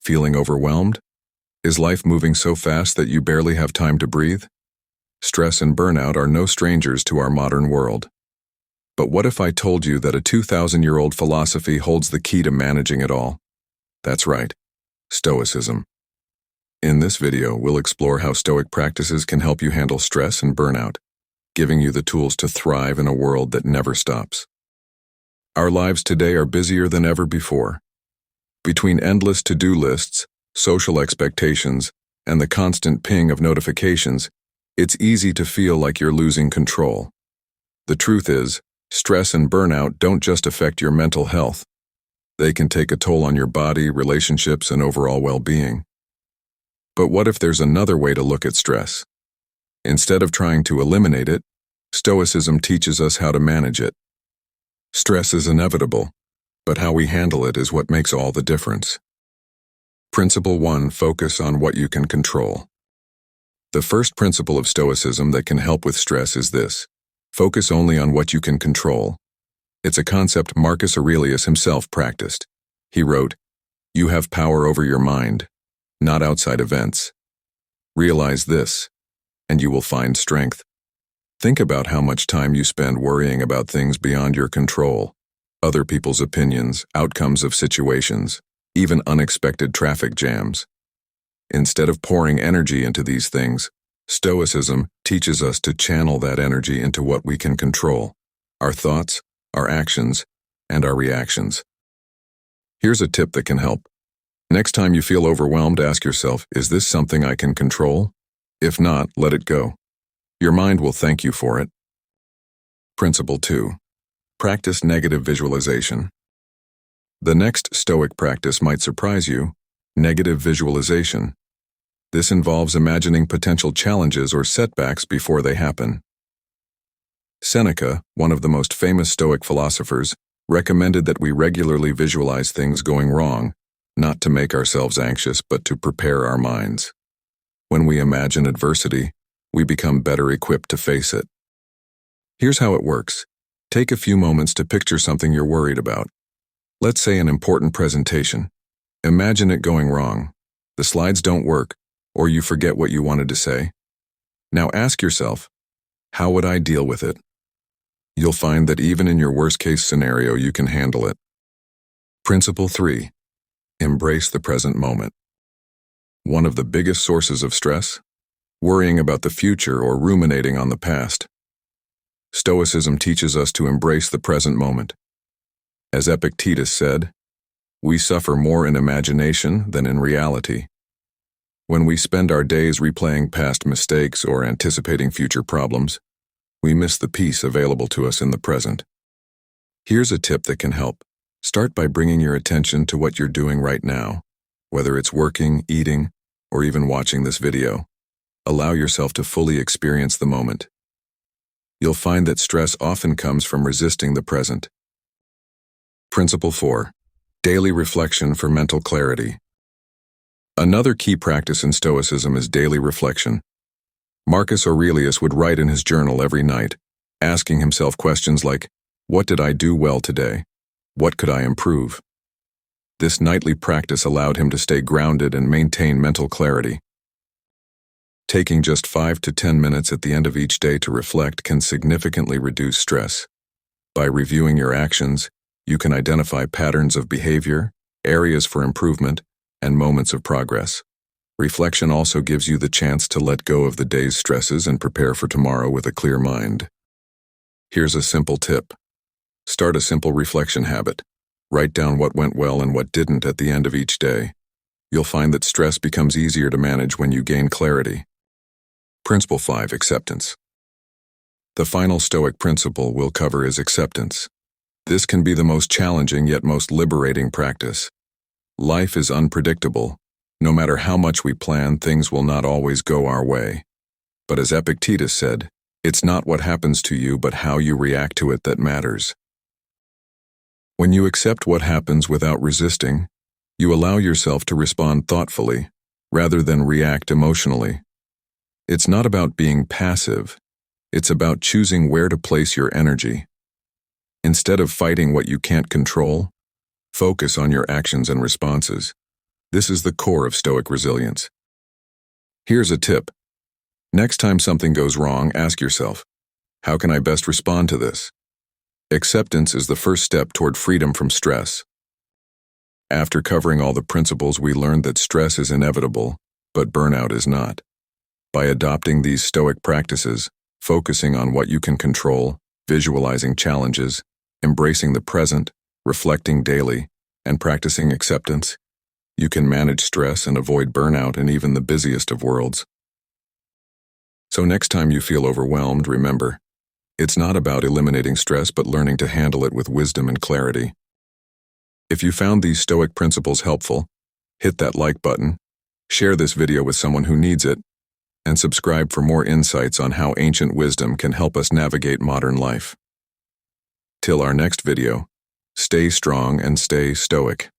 Feeling overwhelmed? Is life moving so fast that you barely have time to breathe? Stress and burnout are no strangers to our modern world. But what if I told you that a 2,000-year-old philosophy holds the key to managing it all? That's right, Stoicism. In this video, we'll explore how Stoic practices can help you handle stress and burnout, giving you the tools to thrive in a world that never stops. Our lives today are busier than ever before. Between endless to-do lists, social expectations, and the constant ping of notifications, it's easy to feel like you're losing control. The truth is, stress and burnout don't just affect your mental health. They can take a toll on your body, relationships, and overall well-being. But what if there's another way to look at stress? Instead of trying to eliminate it, Stoicism teaches us how to manage it. Stress is inevitable, but how we handle it is what makes all the difference. Principle 1. Focus on what you can control. The first principle of Stoicism that can help with stress is this: focus only on what you can control. It's a concept Marcus Aurelius himself practiced. He wrote, "You have power over your mind, not outside events. Realize this, and you will find strength." Think about how much time you spend worrying about things beyond your control, other people's opinions, outcomes of situations, even unexpected traffic jams. Instead of pouring energy into these things, Stoicism teaches us to channel that energy into what we can control: our thoughts, our actions, and our reactions. Here's a tip that can help. Next time you feel overwhelmed, ask yourself, is this something I can control? If not, let it go. Your mind will thank you for it. Principle 2. Practice negative visualization. The next Stoic practice might surprise you: negative visualization. This involves imagining potential challenges or setbacks before they happen. Seneca, one of the most famous Stoic philosophers, recommended that we regularly visualize things going wrong, not to make ourselves anxious, but to prepare our minds. When we imagine adversity, we become better equipped to face it. Here's how it works. Take a few moments to picture something you're worried about. Let's say an important presentation. Imagine it going wrong. The slides don't work, or you forget what you wanted to say. Now ask yourself, how would I deal with it? You'll find that even in your worst-case scenario, you can handle it. Principle 3. Embrace the present moment. One of the biggest sources of stress? Worrying about the future or ruminating on the past. Stoicism teaches us to embrace the present moment. As Epictetus said, "We suffer more in imagination than in reality." When we spend our days replaying past mistakes or anticipating future problems, we miss the peace available to us in the present. Here's a tip that can help. Start by bringing your attention to what you're doing right now, whether it's working, eating, or even watching this video. Allow yourself to fully experience the moment. You'll find that stress often comes from resisting the present. Principle 4. Daily reflection for mental clarity. Another key practice in Stoicism is daily reflection. Marcus Aurelius would write in his journal every night, asking himself questions like, what did I do well today? What could I improve? This nightly practice allowed him to stay grounded and maintain mental clarity. Taking just 5 to 10 minutes at the end of each day to reflect can significantly reduce stress. By reviewing your actions, you can identify patterns of behavior, areas for improvement, and moments of progress. Reflection also gives you the chance to let go of the day's stresses and prepare for tomorrow with a clear mind. Here's a simple tip. Start a simple reflection habit. Write down what went well and what didn't at the end of each day. You'll find that stress becomes easier to manage when you gain clarity. Principle 5. Acceptance. The final Stoic principle we'll cover is acceptance. This can be the most challenging yet most liberating practice. Life is unpredictable. No matter how much we plan, things will not always go our way. But as Epictetus said, it's not what happens to you but how you react to it that matters. When you accept what happens without resisting, you allow yourself to respond thoughtfully, rather than react emotionally. It's not about being passive, it's about choosing where to place your energy. Instead of fighting what you can't control, focus on your actions and responses. This is the core of Stoic resilience. Here's a tip. Next time something goes wrong, ask yourself, how can I best respond to this? Acceptance is the first step toward freedom from stress. After covering all the principles, we learned that stress is inevitable, but burnout is not. By adopting these Stoic practices, focusing on what you can control, visualizing challenges, embracing the present, reflecting daily, and practicing acceptance, you can manage stress and avoid burnout in even the busiest of worlds. So next time you feel overwhelmed, remember, it's not about eliminating stress but learning to handle it with wisdom and clarity. If you found these Stoic principles helpful, hit that like button, share this video with someone who needs it, and subscribe for more insights on how ancient wisdom can help us navigate modern life. Till our next video, stay strong and stay Stoic.